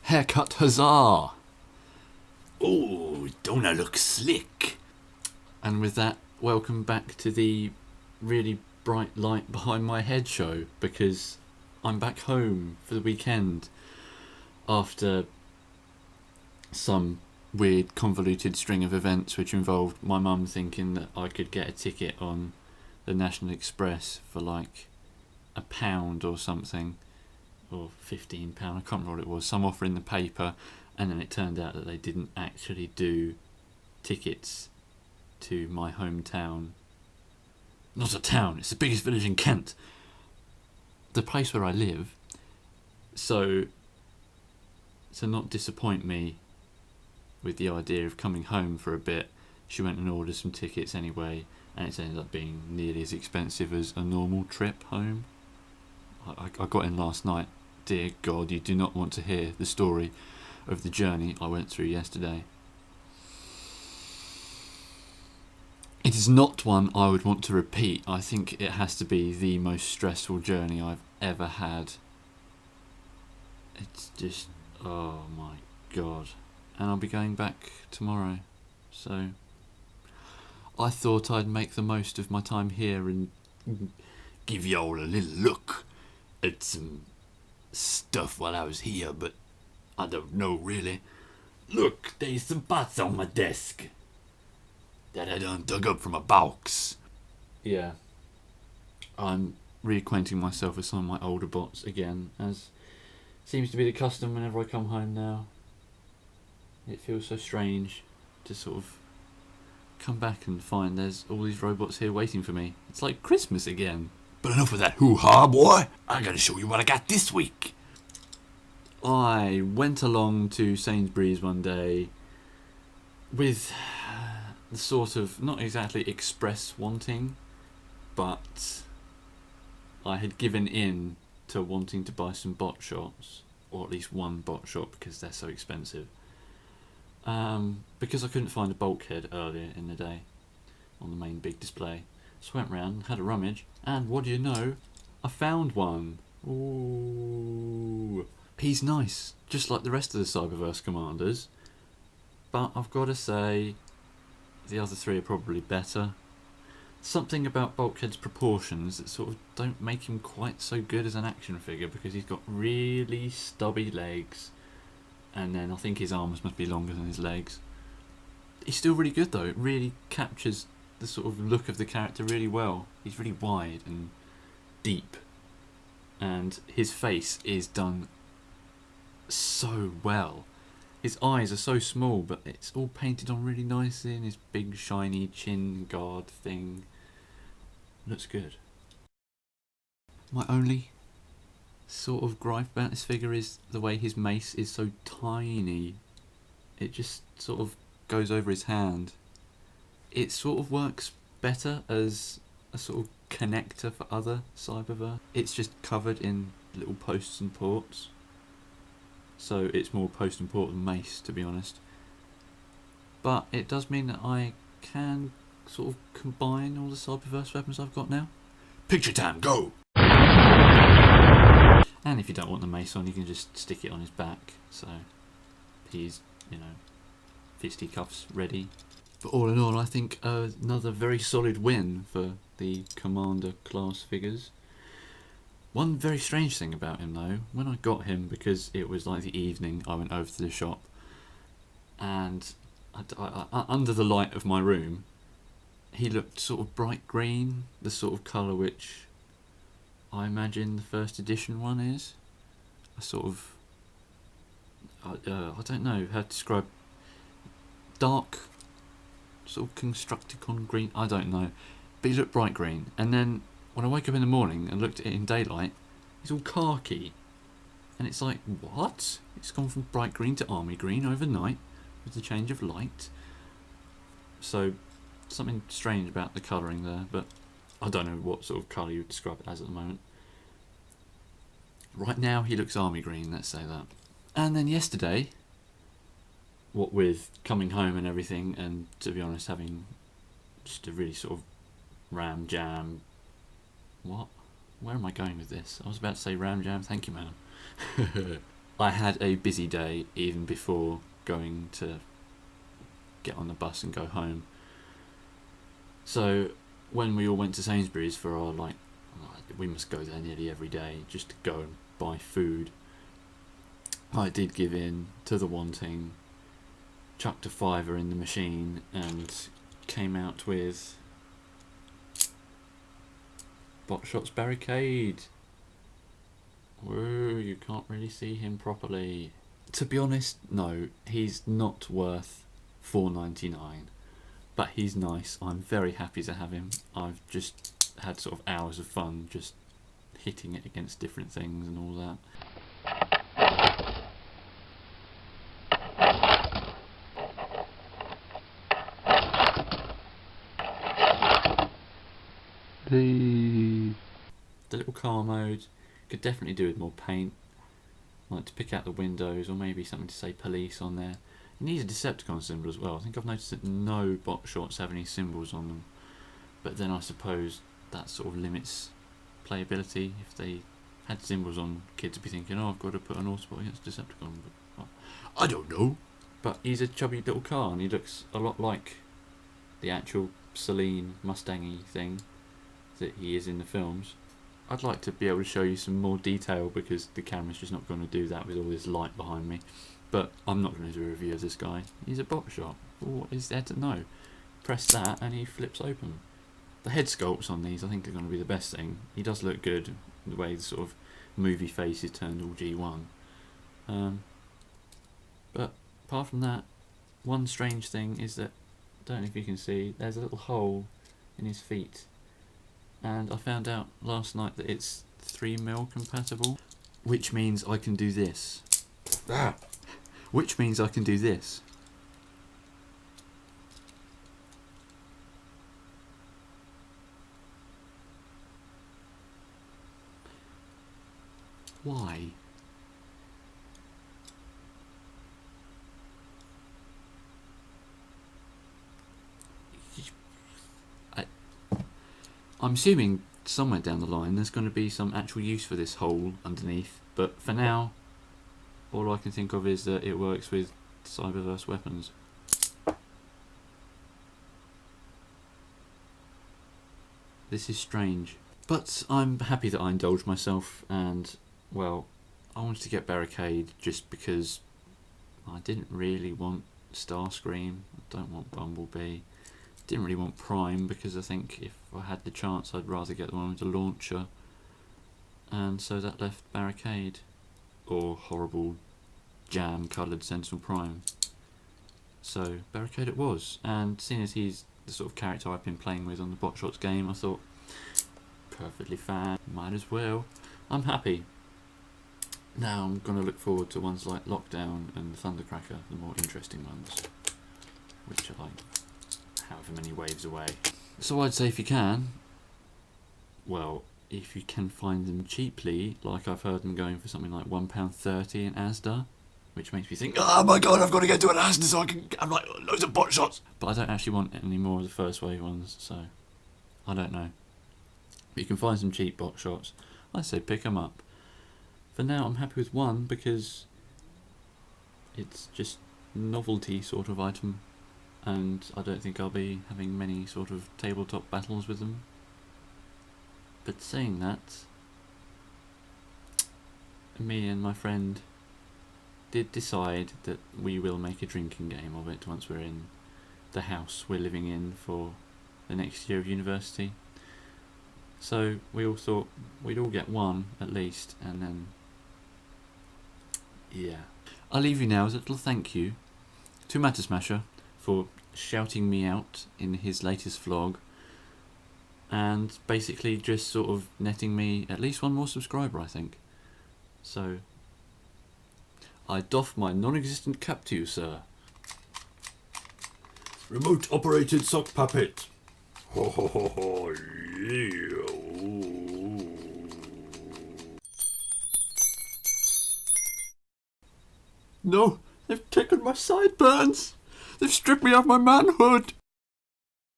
Haircut huzzah! Oh, don't I look slick? And with that, welcome back to the really bright light behind my head show, because I'm back home for the weekend after some weird convoluted string of events which involved my mum thinking that I could get a ticket on the National Express for like £1 or something, or £15, I can't remember what it was, some offer in the paper, and then it turned out that they didn't actually do tickets to my hometown. Not a town, it's the biggest village in Kent, the place where I live. So to not disappoint me with the idea of coming home for a bit, she went and ordered some tickets anyway, and it's ended up being nearly as expensive as a normal trip home. I got in last night. Dear God, you do not want to hear the story of the journey I went through yesterday. It is not one I would want to repeat. I think it has to be the most stressful journey I've ever had. It's just, oh my God. And I'll be going back tomorrow, so I thought I'd make the most of my time here and Give y'all a little look at some stuff while I was here, but I don't know really. Look, there's some pots on my desk that I done dug up from a box. yeah, I'm reacquainting myself with some of my older bots again, as seems to be the custom whenever I come home now. It feels so strange to sort of come back and find there's all these robots here waiting for me. It's like Christmas again. But enough of that hoo-ha, boy. I gotta show you what I got this week. I went along to Sainsbury's one day with the sort of, not exactly express wanting, but I had given in to wanting to buy some bot shots, or at least one bot shot because they're so expensive. Because I couldn't find a bulkhead earlier in the day on the main big display. So I went round, had a rummage, and what do you know? I found one. Ooh. He's nice, just like the rest of the Cyberverse commanders. But I've got to say, the other three are probably better. Something about Bulkhead's proportions that sort of don't make him quite so good as an action figure, because he's got really stubby legs, and then I think his arms must be longer than his legs. He's still really good though. It really captures the sort of look of the character really well. He's really wide and deep, and his face is done so well. His eyes are so small, but it's all painted on really nicely, and his big shiny chin guard thing looks good. My only sort of gripe about this figure is the way his mace is so tiny. It just sort of goes over his hand. It sort of works better as a sort of connector for other Cyberverse. It's just covered in little posts and ports, so it's more post and port than mace, to be honest. But it does mean that I can sort of combine all the Cyberverse weapons I've got now. Picture time, go! And if you don't want the mace on, you can just stick it on his back, so he's, fisticuffs ready. But all in all, I think another very solid win for the Commander class figures. One very strange thing about him though, when I got him, because it was like the evening, I went over to the shop, and under the light of my room, he looked sort of bright green, the sort of colour which I imagine the first edition one is. A sort of, I don't know how to describe, dark, sort of Constructicon green, I don't know, but he looked bright green. And then when I wake up in the morning and looked at it in daylight, he's all khaki, and it's like, what? It's gone from bright green to army green overnight with the change of light. So something strange about the colouring there, but I don't know what sort of colour you would describe it as at the moment. Right now he looks army green, let's say that. And then yesterday, what with coming home and everything, and to be honest having just a really sort of ram jam, what? Where am I going with this? I was about to say ram jam, thank you madam. I had a busy day even before going to get on the bus and go home. So when we all went to Sainsbury's for our we must go there nearly every day just to go and buy food, I did give in to the wanting, chucked a £5 in the machine and came out with Botshot's Barricade. Whoa, you can't really see him properly. To be honest, no, he's not worth $4.99, but he's nice. I'm very happy to have him. I've just had sort of hours of fun just hitting it against different things and all that. The little car mode could definitely do with more paint, like to pick out the windows, or maybe something to say police on there. It needs a Decepticon symbol as well. I think I've noticed that no bot shots have any symbols on them, but then I suppose that sort of limits playability. If they had symbols on, kids would be thinking, oh, I've got to put an Autobot against Decepticon, but I don't know. But he's a chubby little car and he looks a lot like the actual Celine Mustang-y thing that he is in the films. I'd like to be able to show you some more detail because the camera's just not going to do that with all this light behind me. But I'm not going to do a review of this guy. He's a bot shot. What is there to know? Press that and he flips open. The head sculpts on these I think are going to be the best thing. He does look good, the way the sort of movie face is turned all G1. But apart from that, one strange thing is that, I don't know if you can see, there's a little hole in his feet. And I found out last night that it's 3mm compatible, which means I can do this. Which means I can do this. Why? I'm assuming somewhere down the line there's going to be some actual use for this hole underneath, but for now all I can think of is that it works with Cyberverse weapons. This is strange, but I'm happy that I indulged myself, and well, I wanted to get Barricade just because I didn't really want Starscream, I don't want Bumblebee, didn't really want Prime because I think if I had the chance I'd rather get the one with the launcher, and so that left Barricade, or horrible jam coloured Sentinel Prime. So Barricade it was, and seeing as he's the sort of character I've been playing with on the Botshots game, I thought perfectly fine, might as well. I'm happy. Now I'm going to look forward to ones like Lockdown and Thundercracker, the more interesting ones, which are like however many waves away. So I'd say if you can, well, if you can find them cheaply, like I've heard them going for something like £1.30 in Asda, which makes me think, Oh my god, I've got to get to an Asda so I can have like loads of bot shots. but I don't actually want any more of the first wave ones, so I don't know. But you can find some cheap bot shots. I say pick them up. For now I'm happy with one because it's just novelty sort of item, and I don't think I'll be having many sort of tabletop battles with them. But saying that, me and my friend did decide that we will make a drinking game of it once we're in the house we're living in for the next year of university. So we all thought we'd all get one at least, and then yeah. I'll leave you now as a little thank you to Matter Smasher for shouting me out in his latest vlog, and basically just sort of netting me at least one more subscriber, I think. So I doff my non-existent cap to you, sir. Remote operated sock puppet. Ho ho ho ho. Yeah. No, they've taken my sideburns. They've stripped me of my manhood.